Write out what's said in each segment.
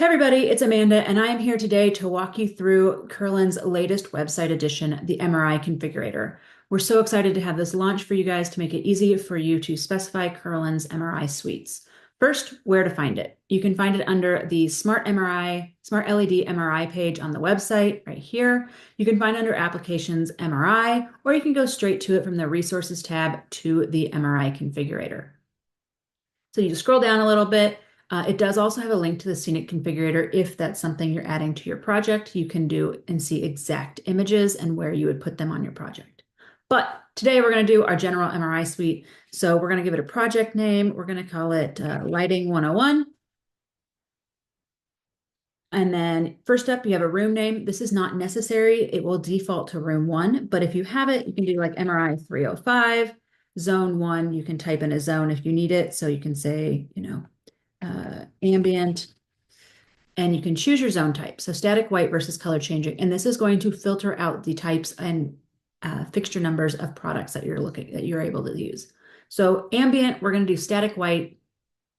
Hey everybody, it's Amanda, and I am here today to walk you through Curlin's latest website edition, the MRI Configurator. We're so excited to have this launch for you guys to make it easy for you to specify Curlin's MRI suites. First, where to find it. You can find it under the Smart MRI, Smart LED MRI page on the website right here. You can find under Applications MRI, or you can go straight to it from the Resources tab to the MRI Configurator. So you just scroll down a little bit. It does also have a link to the Scenic Configurator. If that's something you're adding to your project, you can do and see exact images and where you would put them on your project. But today we're going to do our general MRI suite. So we're going to give it a project name. We're going to call it Lighting 101. And then first up, you have a room name. This is not necessary. It will default to room 1. But if you have it, you can do like MRI 305, zone 1. You can type in a zone if you need it. So you can say, ambient, and you can choose your zone type. So static white versus color changing. And this is going to filter out the types and fixture numbers of products that you're able to use. So ambient, we're going to do static white.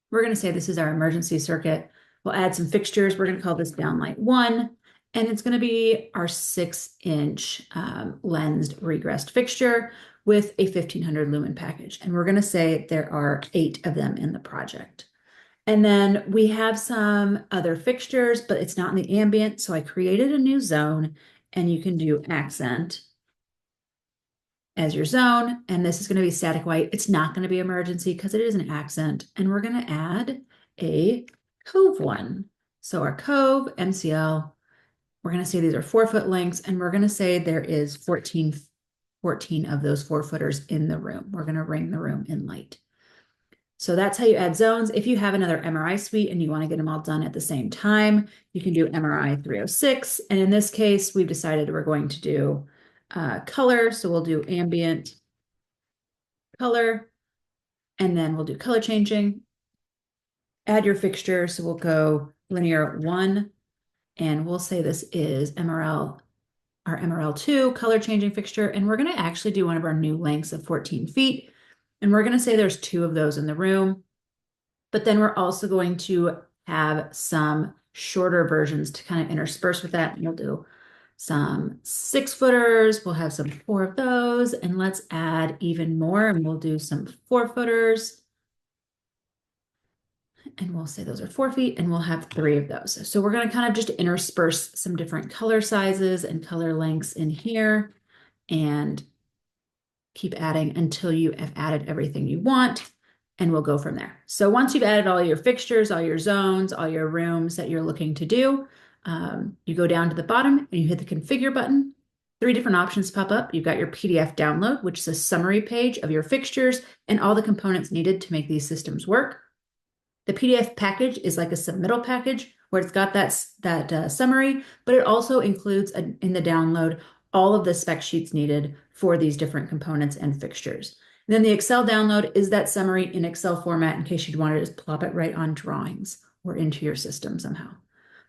We're going to say this is our emergency circuit. We'll add some fixtures. We're going to call this downlight 1. And it's going to be our 6-inch lensed regressed fixture with a 1500 lumen package. And we're going to say there are 8 of them in the project. And then we have some other fixtures, but it's not in the ambient. So I created a new zone, and you can do accent as your zone. And this is going to be static white. It's not going to be emergency because it is an accent. And we're going to add a cove one. So our cove, MCL, we're going to say these are 4-foot lengths, and we're going to say there is 14 of those 4-footers in the room. We're going to ring the room in light. So that's how you add zones. If you have another MRI suite and you want to get them all done at the same time, you can do MRI 306. And in this case, we've decided we're going to do color. So we'll do ambient color, and then we'll do color changing. Add your fixture. So we'll go linear 1, and we'll say this is our MRL2 color changing fixture. And we're going to actually do one of our new lengths of 14 feet. And we're going to say there's 2 of those in the room, but then we're also going to have some shorter versions to kind of intersperse with that. And we'll do some 6-footers. We'll have some 4 of those, and let's add even more. And we'll do some 4-footers, and we'll say those are 4 feet, and we'll have 3 of those. So we're going to kind of just intersperse some different color sizes and color lengths in here, and keep adding until you have added everything you want, and we'll go from there. So once you've added all your fixtures, all your zones, all your rooms that you're looking to do, you go down to the bottom and you hit the configure button. 3 different options pop up. You've got your PDF download, which is a summary page of your fixtures and all the components needed to make these systems work. The PDF package is like a submittal package where it's got that summary, but it also includes in the download all of the spec sheets needed for these different components and fixtures. And then the Excel download is that summary in Excel format in case you'd want to just plop it right on drawings or into your system somehow.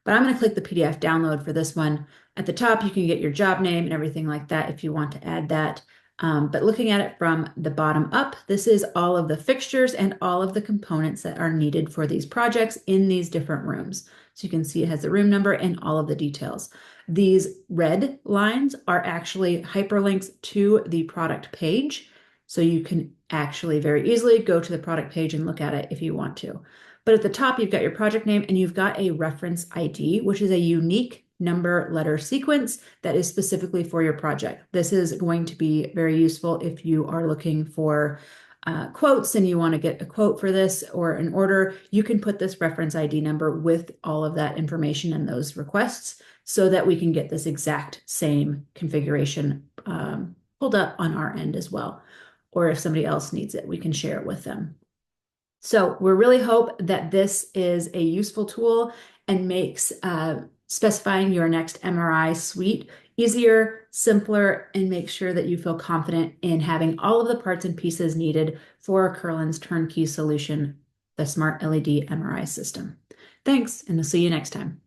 But I'm going to click the PDF download for this one. At the top, you can get your job name and everything like that if you want to add that. But looking at it from the bottom up, this is all of the fixtures and all of the components that are needed for these projects in these different rooms. So you can see it has the room number and all of the details. These red lines are actually hyperlinks to the product page. So you can actually very easily go to the product page and look at it if you want to. But at the top, you've got your project name and you've got a reference ID, which is a unique number letter sequence that is specifically for your project. This is going to be very useful if you are looking for quotes and you want to get a quote for this or an order. You can put this reference ID number with all of that information and those requests so that we can get this exact same configuration pulled up on our end as well. Or if somebody else needs it, we can share it with them. So we really hope that this is a useful tool and makes specifying your next MRI suite easier, simpler, and make sure that you feel confident in having all of the parts and pieces needed for Curlin's turnkey solution, the Smart LED MRI system. Thanks, and we'll see you next time.